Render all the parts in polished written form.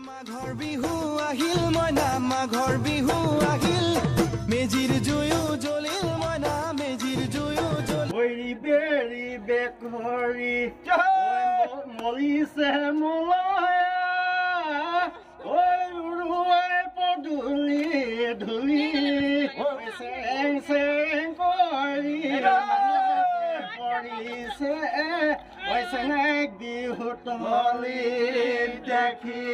মাঘৰ বিহু আহিল মইনা মাঘৰ বিহু আহিল মেজিৰ জুয়ো জ্বলিল মইনা মেজিৰ জুয়ো জ্বলিল বেৰি বেকৰি মলিছে মোলয়া ঐ উৰুৱাই পদূলি ধূলি চেং চেং কৰি পৰিছে ঐ চেঙেক বিহু তলিত দেখি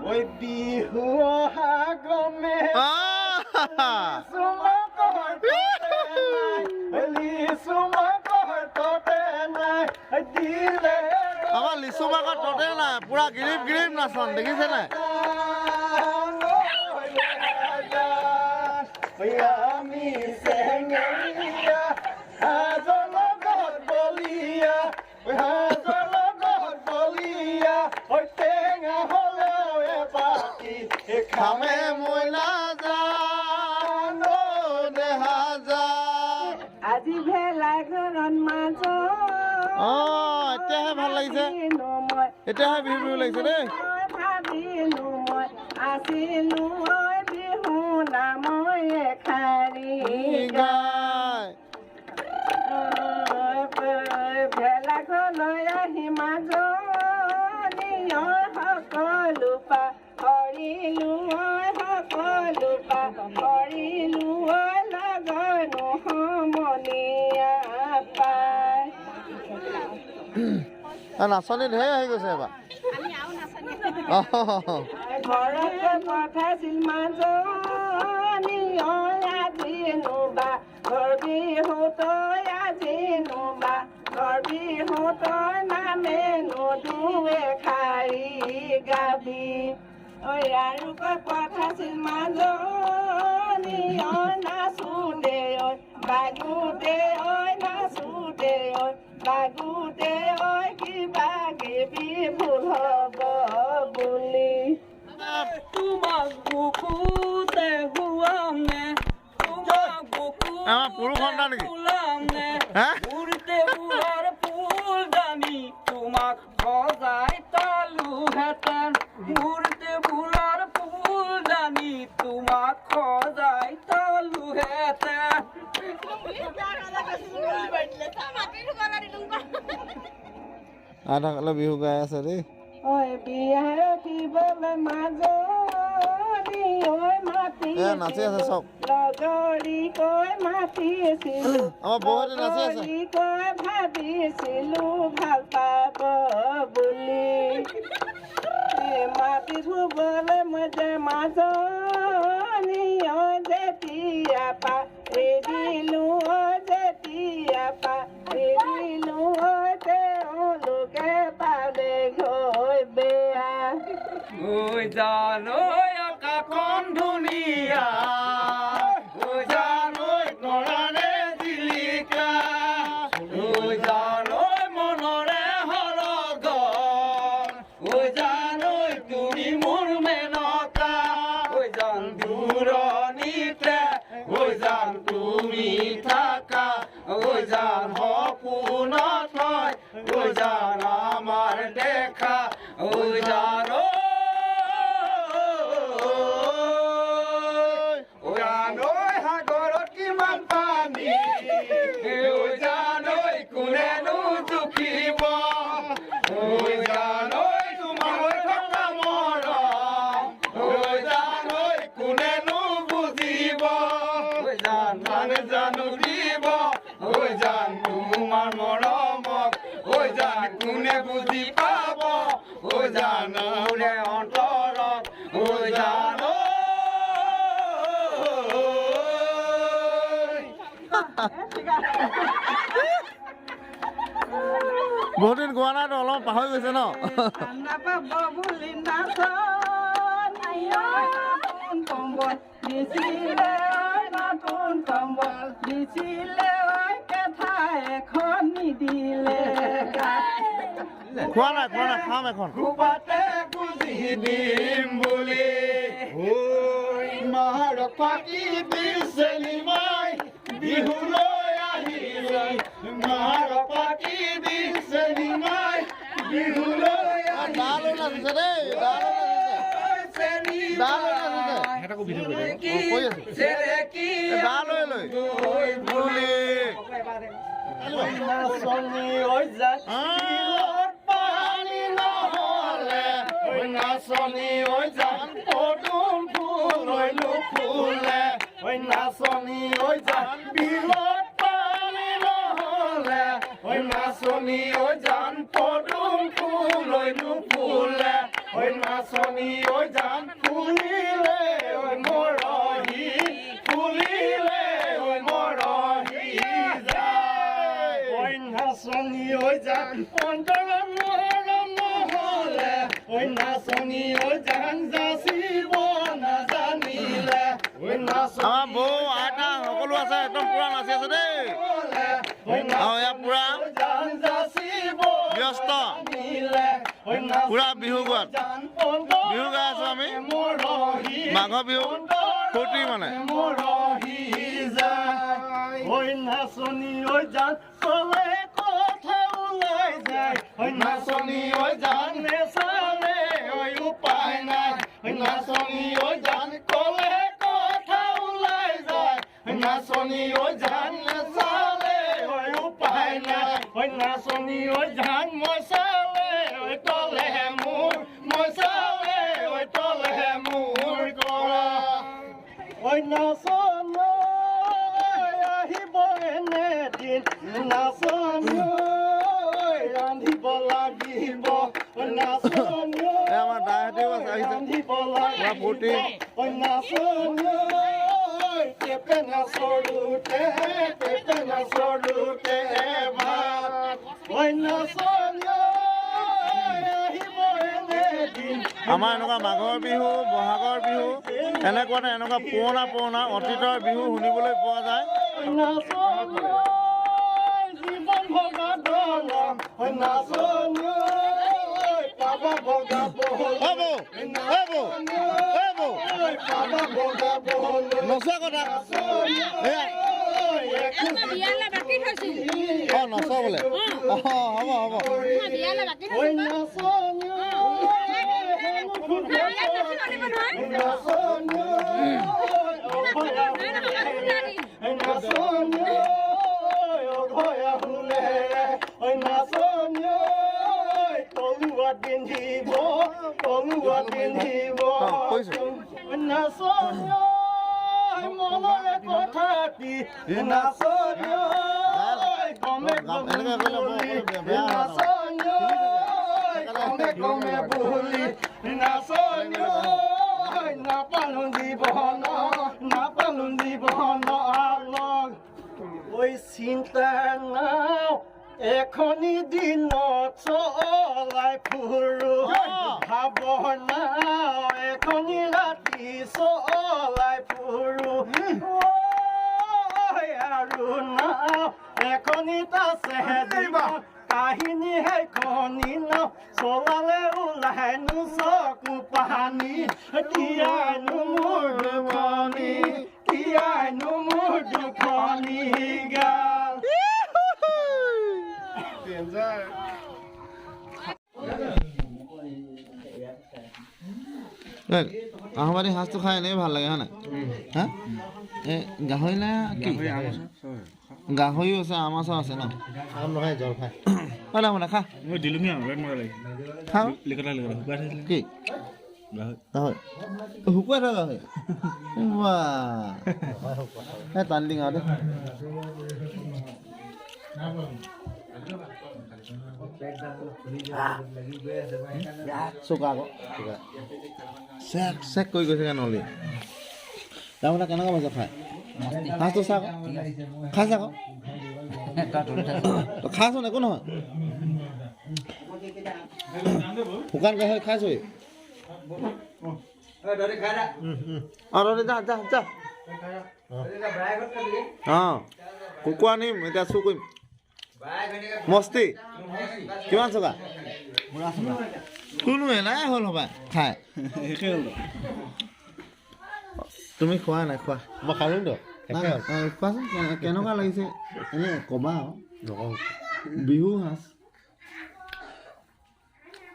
ঐ বিহু অহা গমে আমাৰ লিচু বাগত ততে নাই পুৰা গিৰিপ গিৰিপ নাচন দেখিছে নাই আমি চেঙেলীয়া হাজৰ লগত বলিয়া হাজৰ লগত বলিয়া টেঙা হ'লেও এপাতি খামে মইনা যান দেহা যান আজি ভেলাঘৰত মাজত এতিয়াহে ভাল লাগিছে এতিয়াহে বিহু বিহু লাগিছে দেই ভাবিলো মই আছিলো বিহু নামই এখাৰি গাই ভেলাঘৰলৈ আহি মাজনীয় সকলো পাহৰিলো সকলো পাহৰিলো লগনো সমনীয়া পাই নাচনী ঢেৰ আহি গৈছে এবাৰ ঘৰতে পঠাইছিল মাজনী আজি নোবা ঘৰ বিহু তই আজি নোবা ঘৰ বিহু তই নামে নদুৱে খাৰি গাবি ঐ আৰু কৈ পঠাইছিল মাজনী নাচোতে ঐ বাগোতে ঐ নাচোতে ঐ বাগোতে ঐ কিবা কিবি ভুল হ'ব বুলি তোমাক বুকুতে শুৱাম নে তোমাক বুকুতে আমাৰ পুৰুষ সন্তান নেকি শুৱাম নে উৰিতে ফুলৰ ফুল দানি তোমাক সজাই তলোহেঁতেন উৰিতে ফুলৰ ফুল দানি তোমাক সজাই তলোহেঁতেন আধাকালে বিহু গাই আছে দেই ঐ বিয়াৰ দিবলৈ মাজনী ঐ মাতি নাচি আছে চব লগৰী কৈ মাতিছিলো আমাৰ বৌহঁতে নাচি আছে কৈ ভাবিছিলো ভাল পাব বুলি মাতি ধুবলৈ মই যে মাজনী ঐ যেতিয়া পা এৰিলো যেতিয়া পা এৰিলো তেওঁলোকে পালে গৈ বেয়া ঐ জান আকাশখন ধুনীয়া ঐ জান তৰাৰে জিলিকা ঐ জান মনৰে হৰগন ঐ জান তুমি মোৰ মেনকা ঐ জান দূৰণিতে ঐ জান তুমি থাকা ঐ জান সপোনত হয় ঐ জান আমাৰ দেখা ঐ জান সাগৰত কিমান পানী ঐ জান কোনেনো জুখিব ঐ জান তোমাৰ থকা মৰম ঐ জান কোনেনো বুজিব ঐ জান জানো দিব ঐ জান তোমাৰ মৰমক ঐ জান কোনে বুজি পাব ঐ জান মোৰে অন্তৰত ঐ জান বহুত দিন গোৱা নাই অলপ পাহৰি গৈছে ন বুলি নতুন কম্বল দিছিলে নতুন কম্বল দিছিলে কেঠা এখন নিদিলে খোৱা নাই খাম এখন খুবাতে গুজি দিম বুলি ঐ মাৰ পাতি বিচেলি মাই বিহুলৈ আহিলে মাৰ পাতি বিচেলি মাই বিহুলৈ আহিলে নাচিছে দেই দা লৈ নাচিছে সিহঁতকো ভিডিঅ' কৰি দিওঁ। কৈ আছো দা লৈ বুলি নাচনী ঐ জাতিৰ পানী নহ'লে ঐ নাচনী ঐ জান পদুম ফুল ঐ নুফুলে ঐ নাচনী ঐ জান বিলত পানী নহ'লে ঐ নাচনী ঐ জান পদুম ফুল ঐ নুফুলে ঐ নাচনী ঐ জান ফুলিলে ঐ মৰহি ফুলিলে ঐ মৰহি যায় ঐ নাচনী ঐ জান অন্তৰ মৰম নহ'লে ঐ নাচনী ঐ জান যাচিব নাজানিলে ঐ নাচনী আমাৰ বৌ আইতা সকলো আছে একদম পুৰা নাচি আছে দেই আৰু এয়া পুৰা জান যাচিব ব্যস্ত নাজানিলে ঐ পুৰা বিহু গোৱাত বিহু গাই আছো আমি মৰহি মাঘৰ বিহু ফূৰ্তি মানে মৰহি যায় ঐ নাচনী ঐ জান চলে কথা ওলাই যায় ঐ নাচনী ঐ জান নেচালে ঐ উপায় নাই ঐ নাচনী ঐ জান কলে কথা ওলাই যায় ঐ নাচনী ঐ জান নেচালে ঐ উপায় নাই ঐ নাচনী ঐ জান মই চালে ঐ তলে মোৰ মই চালে ঐ তলে মোৰ কৰা ঐ নাচনী আহিব এনে দিন নাচনী ৰান্ধিব লাগিব ঐ নাচনী এই আমাৰ দাহঁতেও আছে আহিছে ৰান্ধিব পুৰা ফূৰ্তি লাগিব ঐ নাচনী পেপে নাচৰোতে ভাত ঐ নাচনী আহিব এনে দিন আমাৰ এনেকুৱা মাঘৰ বিহু বহাগৰ বিহু এনেকুৱা পুৰণা অতীতৰ বিহু শুনিবলৈ পোৱা যায় জীৱন ভগা দল নাচনী পাবা ভগা বহল পাবা ভগা বহল নচোৱা কথা এয়া বিয়ালে বাকী থৈছো নচোৱা বোলে হ'ব বিয়ালে বাকী ঐ থৈছো মনৰে কথা কি নাচনী কমে কমে বুলি নাচনী নাপালো জীৱন আলক ঐ চিন্তা নাও এখনি দিনত চলাই ফুৰো ভাৱনা এখনি ৰাতি চলাই ফুৰো আৰু নাও এখনি আছে কাহিনী সেইখনি নাও চলালে ওলাইনো চকু পানী তিয়াইনো মোৰ দুখনি গাল আহোবাদী সাজটো খাই এনেই ভাল লাগে হয় নাই হা এই গাহৰি নে কি গাহৰিও আছে আমাচৰ আছে ন আম নহয় জল খাই হয় না খা মই দিলোহি আৰু ৰেড মৰা লাগি খা লিকটা শুকাই থৈছিলে কি গাহৰি শুকুৱাই থোৱা গাহৰি এই টানি দিং আৰু চোকা আকৌ চেক কৰি গৈছে নলি তাৰমানে কেনেকুৱা পাইছে খাই সাজটো চা আকৌ খাইছে আকৌ খাচোন একো নহয় শুকান গাহৰি খাইছোঁ যা অঁ কুকুৰা নিম এতিয়া চুৰ কৰিম মস্তি কিমান চকা কোনো নাই হ'ল হ'বা খাই তুমি খোৱা নাই খোৱা মই খালোঁ তো খোৱাচোন কেনেকুৱা লাগিছে এনেই ক'বা আৰু নকওঁ বিহু সাজ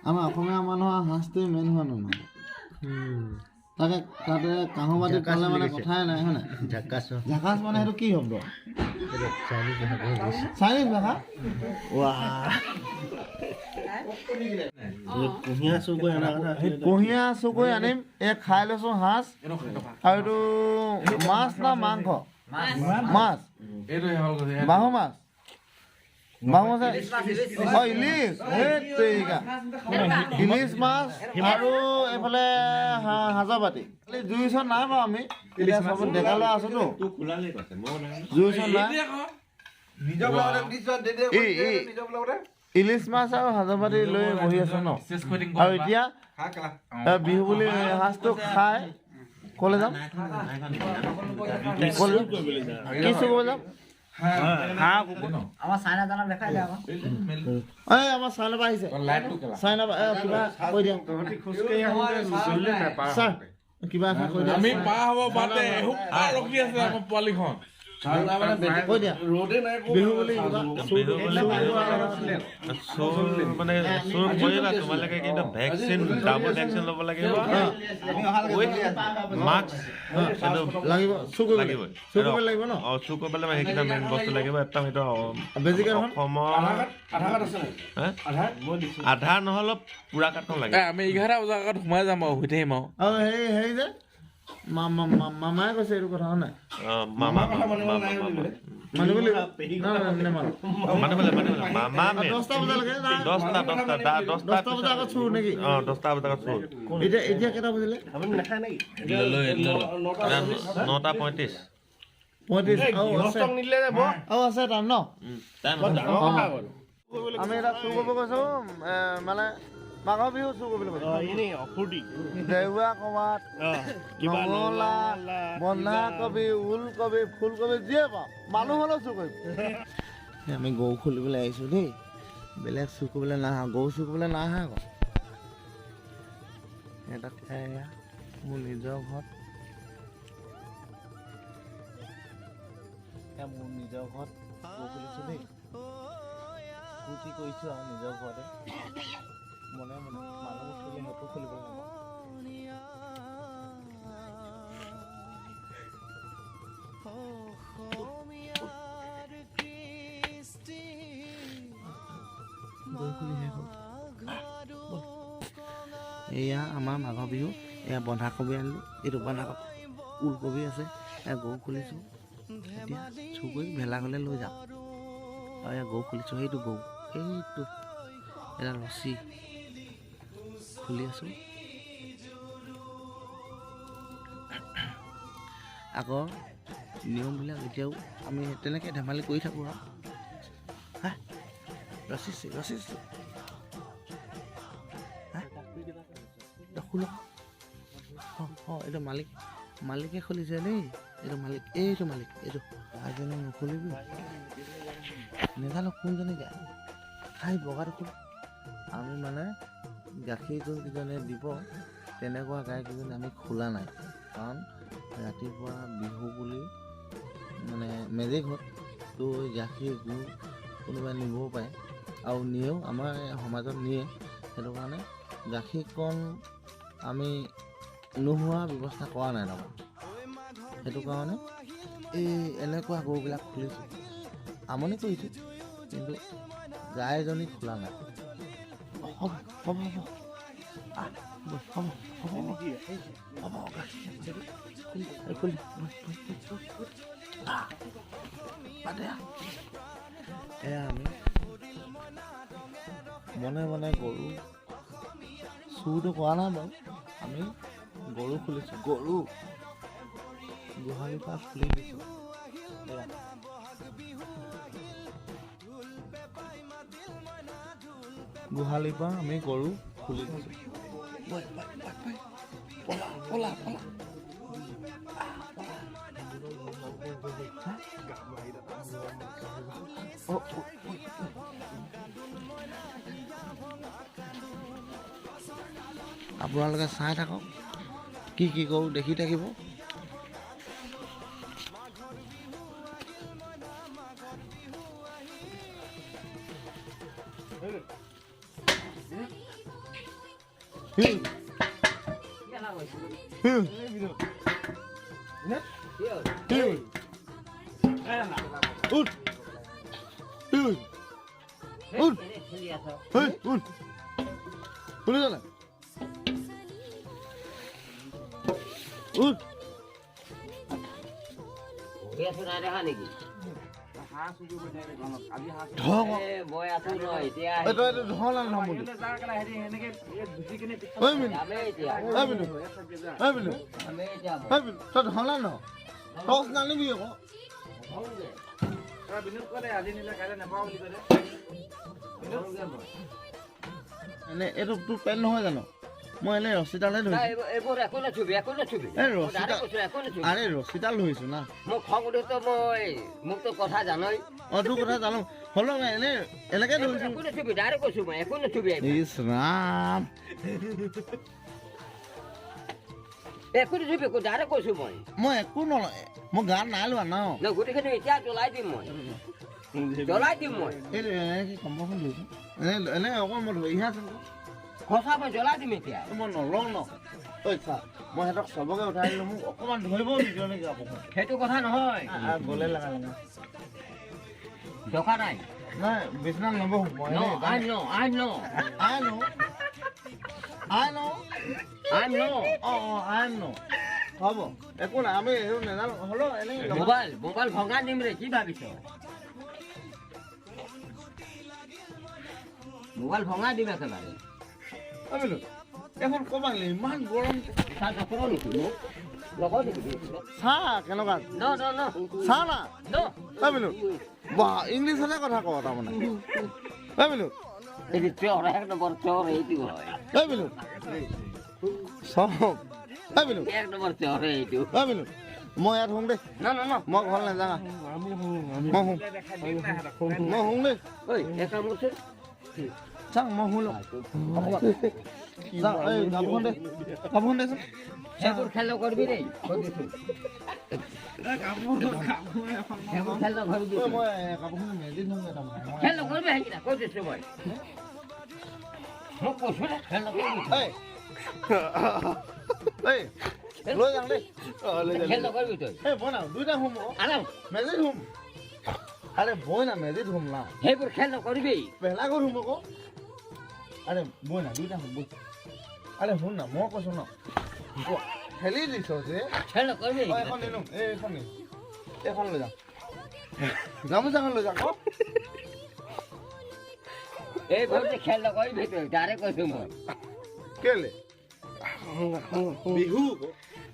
আমাৰ অসমীয়া মানুহৰ সাজটোৱে মেইন হোৱা নহয় তাকে তাতে কাঁহৰ বাতিত পালে মানে কথাই নাই হয় নাই ঝাকাচ মানে সেইটো কি শব্দ চাইনিজ ভাষা কুঁহিয়া চুকৈ আনিম এই খাই লৈছোঁ সাজ আৰু এইটো মাছ না মাংস মাছ বাহু মাছ ইলিচ ইলিচ মাছ আৰু এইফালে হাজাবাতি জুই ওচৰত নাই বাৰু আমি এতিয়া চব ডেকা ল'ৰা আছোতো জুই ওচৰত নাই ইলিচ মাছ আৰু হাজাবাতি লৈ বহি আছো ন আৰু এতিয়া বিহু বুলি সাজটো খাই ক'লে যাম কি চুৰ কৰিব যাম আমাৰ চাইনা পৰা আহিছে চাইনা কিবা কৈ দিয়া ছাৰ কিবা এটা কৈ দিয়া আমি পাৰ হ'ব বাদে ৰখি আছে আমাৰ পোৱালিখন কৈ দিয়া বিহু বুলি মানে চুৰ কৰিবা তোমালোকে কিন্তু ভেকচিন ডাবল ভেকচিন ল'ব লাগিব মাস্ক লাগিব চুৰ কৰিব লাগিব ন চুৰ কৰিব লাগিব সেইকেইটা মেইন বস্তু লাগিব একদম এইটো অসমৰ আধাৰ নহ'লেও পুৰা কাৰ্টন লাগে আমি 11 বজাৰ আগত সোমাই যাম আৰু শুই থাকিম আৰু হেৰি যে মামাই কৈছে এইটো কথা নাই মামা মানিব লাগিব মামা 10টা বজালৈকে 10টা বজাৰ আগত চুৰ নেকি 10টা বজাত চুৰ এতিয়া কেইটা বজিলে 9:35 আৰু আছে টাইম ন আমি এটা চুৰ কৰিব কৈছো মানে মাঘৰ বিহু চুৰ কৰিবলৈ কৈছো দেউৰা কমাত কমলা বন্ধাকবি ওলকবি ফুলকবি যিয়ে পাওঁ মানুহ হ'লেও চুৰ কৰিম আমি গৰু খুলিবলৈ আহিছোঁ দেই বেলেগ চুৰ কৰিবলৈ নাহা গৰু চুৰ কৰিবলৈ নাহা আকৌ এটা এয়া মোৰ নিজৰ ঘৰত মোৰ নিজৰ ঘৰত গৰু খুলিছোঁ দেই ফূৰ্তি কৰিছোঁ আৰু নিজৰ ঘৰতে মনে মনে মানুহ খুলি সেইটো খুলিব লাগিব এয়া আমাৰ মাঘৰ বিহু এয়া বন্ধাকবি আনিলোঁ এইটো বন্ধাকবি ওলকবি আছে এয়া গৰু খুলিছোঁ এতিয়া চুৰ কৰি ভেলাঘৰলৈ লৈ যাম আৰু এয়া গৰু খুলিছোঁ সেইটো গৰু সেইটো এটা ৰছী খুলি আছোঁ আগৰ নিয়মবিলাক এতিয়াও আমি তেনেকৈ ধেমালি কৰি থাকোঁ আৰু হা ৰচিছোঁ এইটো মালিকে খুলিছে দেই এইটো মালিক এইটো আইজনে নুখুলিবি নেজানো কোনজনী গায় খাই বগাটো খোল আমি মানে গাখীৰ কেইজনে দিব তেনেকুৱা গাই কেইজনী আমি খোলা নাই কাৰণ ৰাতিপুৱা বিহু বুলি মানে মেজি ঘৰত তো গাখীৰ গুড় কোনোবাই নিবও পাৰে আৰু নিয়েও আমাৰ সমাজত নিয়ে সেইটো কাৰণে গাখীৰকণ আমি নোহোৱা ব্যৱস্থা কৰা নাই তাৰমানে সেইটো কাৰণে এই এনেকুৱা গৰুবিলাক খুলিছোঁ আমনি কৰিছোঁ কিন্তু গাই এজনী খোলা নাই হ'ব এয়া আমি মনে মনে গৰু চুৰটো কৰা নাই বাৰু আমি গৰু খুলিছোঁ গৰু গোহালিৰ পৰা খুলি দিছোঁ গোহালিৰ পৰা আমি গৰু খুলি দিছোঁ আপোনালোকে চাই থাকক কি কৰোঁ দেখি থাকিব এইটো তোৰ পেণ্ট নহয় জানো মই এনে ৰছীডালহে ধৰিছো আৰে ৰছীডাল ধৰিছো না মোক খং উঠেতো মোকতো কথা জানই অ তোৰ কথা জানো হ'লেও এনে এনেকে ধৰিছো একো নচুবি ডাইৰেক্ট কৈছো মই একো নচুবি ইছ ৰাম একো নচুবি ডাইৰেক্ট কৈছো মই একো নলয় মই গান নাই লোৱা ন গোটেইখিনি এতিয়া জ্বলাই দিম মই এইটো এনেকে কম্বলখন লৈছো এনে অকণ মই ধৰিহে আছো সঁচা মই জ্বলাই দিম এতিয়া মই নলওঁ ন ঐ চা মই সিহঁতক চবকে উঠাই দিলোঁ মোক অকণমান ধৰিব নিদিয় নেকি আপুনি সেইটো কথা নহয় গ'লে লগা লগা দৰকাৰ নাই নাই বিচনাত নবহো মই হ'ব একো নাই আমি এইটো নাজানো হ'লেও এনেই মোবাইল ভঙা দিম ৰে কি ভাবিছ মোবাইল ভঙা দিম একেবাৰে এখন ক'ব লাগিলে ইমান গৰম চাহ নকৰো নেকি মোক লগৰ নেকি চাহ কেনেকুৱা চাহ না বিনু বাহ ইংলিছতে কথা কওঁ তাৰমানে বিনু এইটো চৰ এক নম্বৰ চৰ এইটো হয় বিনু চব বিনু এক নম্বৰ চৰ এইটো বিনু মই ইয়াত শুং দেই মই ঘৰ নাযাওঁ মই শুং দেই ঐ এক কাম কৰচোন চাং মই শুন কাপোৰখন দেচোন সেইবোৰ খেল নকৰিবি দেই সেইবোৰ খেল নকৰিবি মই কাপোৰখন মেজি শুংগে তাৰমানে খেল নকৰিবি সেইকেইটা কৈ দিছো মই মোক কৈছো না খেল নকৰিবি লৈ যাওঁ দেই খেল নকৰিবি তই বই না দুইটা শুম আৰাম মেজিত শুম আৰে বই না মেজিত শুম না সেইবোৰ খেল নকৰিবি ভেলাঘৰ শুম আকৌ আৰে বই না দুইটা শুম বই আৰে শুন না মই কৈছো ন ঠেলি দিছ যে খেল নকৰিবি এইখন নিনো এইখন নি এইখন লৈ যাওঁ গামোচাখন লৈ যাওঁ আকৌ এইবোৰ যে খেল নকৰিবি তই ডাইৰেক্ট কৈছো মই কেলে বিহু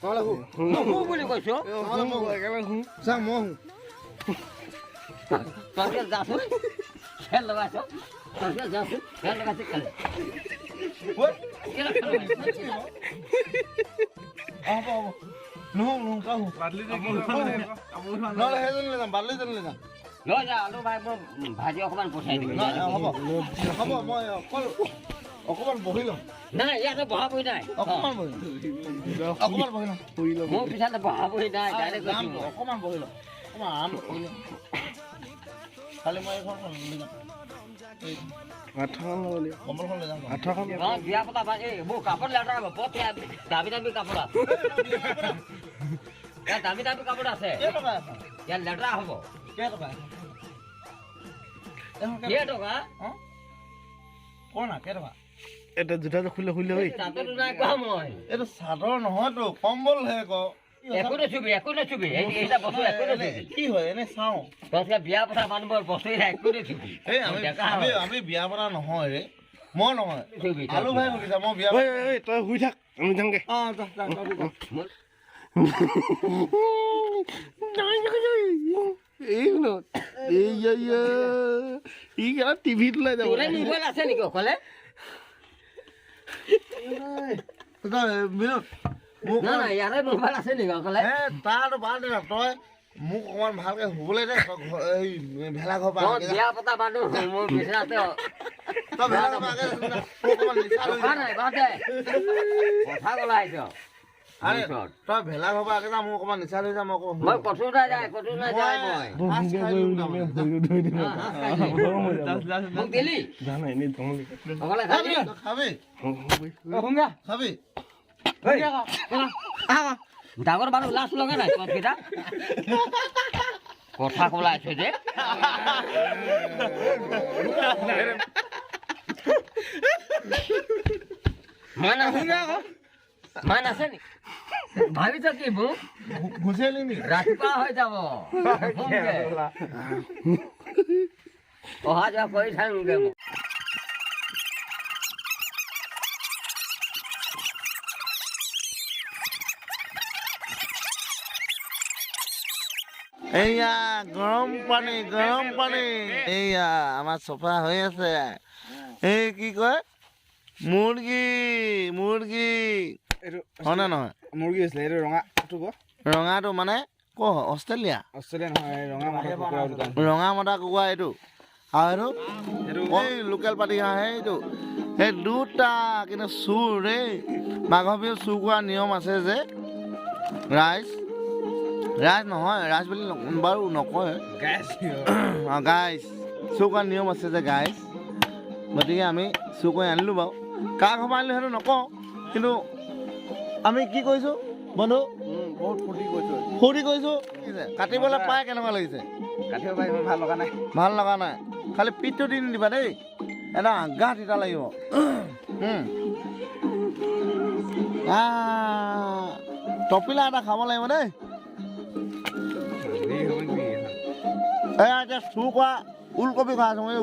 নহ'লে নহো বুলি কৈছো চাং মই তই যাচোন খেল লগাইছ তই যাচোন খেল লগাইছ কেলে হ'ব নহওঁ নহওঁ নহ'লে সেইজনী লৈ যাম বাদলিজনী লৈ যাম লৈ যা আলু ভাই মই ভাজি অকণমান পঠাই দিবি হ'ব মই অকণমান বহি ল'ম নাই ইয়াতে বহাবই নাই অকণমান বহি ল'ম মোৰ পিছতে বহাবই নাই ডাইৰেক্ট যাম অকণমান বহি ল'ম অকণমান আৰাম কৰি ল'ম খালি মই এইখন লৈ যাম কম্বলখন লৈ যাম বিয়া পতা ভাজি মোৰ কাপোৰ লেটাৰ হ'ব বৰ দামী দামী কাপোৰ আছে ইয়াত দামী দামী কাপোৰ আছে কেইটকা ইয়াত লেটাৰ হ'ব কেইটকা কেইটকা ক' না কেইটকা এটা জোতাটো খুলিলে হৈ তাততো নাই কোৱা মই এইটো চাদৰ নহয়তো কম্বলহে ক একো নচুবি এইটা বস্তু একো নচুবি কি হয় এনে চাওঁ তই বিয়া পতা মানুহৰ বস্তু একো নচুবি এই আমি বিয়া পতা নহয় ৰে মই নহয় আলু ভাই সুধিছা মই বিয়া তই শুই থাক আমি যামগে টিভিত লৈ যাব তোৰে মোবাইল আছে নেকি অকলে বিনোদ নাই নাই ইয়াৰে মোবাইল আছে নেকি অকলে তাৰ বাদ দে তই মোক অকমান ভালকে শুবলৈ দে ভেলাঘৰ বিয়া পতা মানুহ মোৰ বিচনাতে তই ভেলাঘৰ অকমান নিচা লৈ কথা নাই বাদ দে কথা ক'লা আহিছ আৰে ওচৰত। তই ভেলা ঘৰ পৰা আগতে মোক অকণমান নিচা লৈ যাম আকৌ মই কতো নাযায় মই সাজ খাই দিম তাৰমানে। মোক দিলি জানা এনেই জংঘল অকলে খালি খাবি শুঙা খাবি ডাঙৰ মানুহ লাজ লগা নাই তোমাৰ কেইটা কথা কবলৈ আছে যে মান আছে নি ভাবিছ কি মোক গুচেলি নি ৰাতিপুৱা হৈ যাব অহা যোৱা কৰি থাকিমগে মোক এইয়া গৰম পানী এইয়া আমাৰ চফা হৈ আছে এই কি কয় মুৰ্গী হয়নে নহয় মুৰ্গী আছিলে এইটো ৰঙাটো ৰঙাটো মানে অষ্ট্ৰেলিয়া নহয় ৰঙা মতা কুকুৰা এইটো আৰু এইটো এই লোকেল পাতি হাঁহে এইটো সেই দুটা কিন্তু চুৰ দেই মাঘৰ বিহু চুৰ কৰা নিয়ম আছে যে ৰাইজ নহয় ৰাইজ বুলি বাৰু নকয় গাইজ চুৰ কৰা নিয়ম আছে যে গাইজ গতিকে আমি চুৰ কৰি আনিলোঁ বাৰু কাৰ ঘৰ পৰা আনিলোঁ সেইটো নকওঁ কিন্তু আমি কি কৰিছোঁ বন্ধু বহুত ফূৰ্তি কৰিছোঁ কাটিবলৈ পাই কেনেকুৱা লাগিছে কাটিব পাৰি ভাল লগা নাই ভাল লগা নাই খালি পিঠটো দি নিদিবা দেই এটা আগাহ তিতা লাগিব টপিলা এটা খাব লাগিব দেই এয়া এতিয়া চুৰ কৰা ওলকবি খাই আছোঁ এই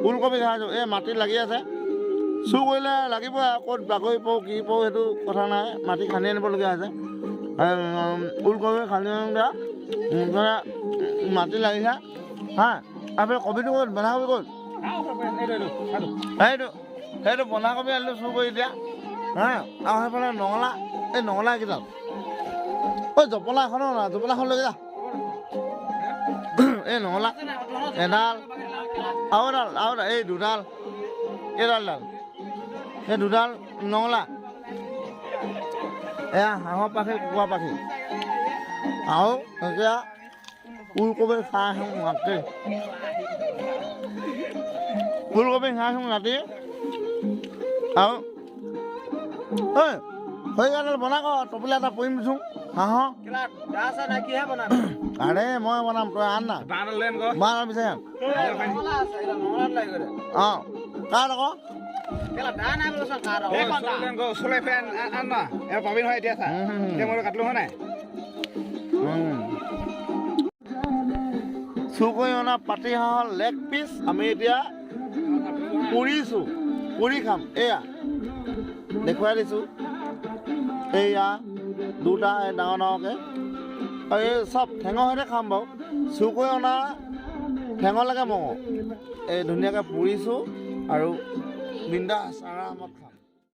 ওলকবি খাই আছোঁ এই মাটিত লাগি আছে চুৰ কৰিলে লাগিবই ক'ত বাগৰি পৰো কি পৰো সেইটো কথা নাই মাটি খান্দি আনিবলগীয়া হৈছে ওলকবি খান্দি আনোঁগৈ মাটি লাগিছে হা আপুনি কবিটো ক'ত বন্ধাকবি ক'ত সেইটো বন্ধাকবি আনিলোঁ চুৰ কৰি এতিয়া হা আৰু সেইফালে নঙলা কেইডাল ঐ জপলাখন লৈ যা এই নঙলা এডাল আৰু এডাল এই দুডাল এইডাল এই দুডাল নঙলা এয়া হাঁহৰ পাখি কুকুৰা পাখি আৰু এতিয়া ওলকবি খাই আহোঁ ৰাতি আৰু ঐ খৰিকাডাল বনাক টপিলা এটা পৰিম দিছোঁ হাঁহৰ আৰে মই বনাম তই আন না বাঁহ বিচাৰি আন অঁ কাৰ আকৌ পাবি নহয় এতিয়া চা মই কাটিলো হয় নাই চুৰ কৰি অনা পাতি হাঁহৰ লেগ পিচ আমি এতিয়া পুৰি খাম এয়া দেখুৱাই দিছোঁ এইয়া দুটা ডাঙৰ ডাঙৰকৈ আৰু এই চব ঠেঙৰ সৈতে খাম বাৰু চুৰ কৰি অনা ঠেঙলৈকে মঙহ এই ধুনীয়াকৈ পুৰিছোঁ আৰু বিন্দাছ আৰামত খাম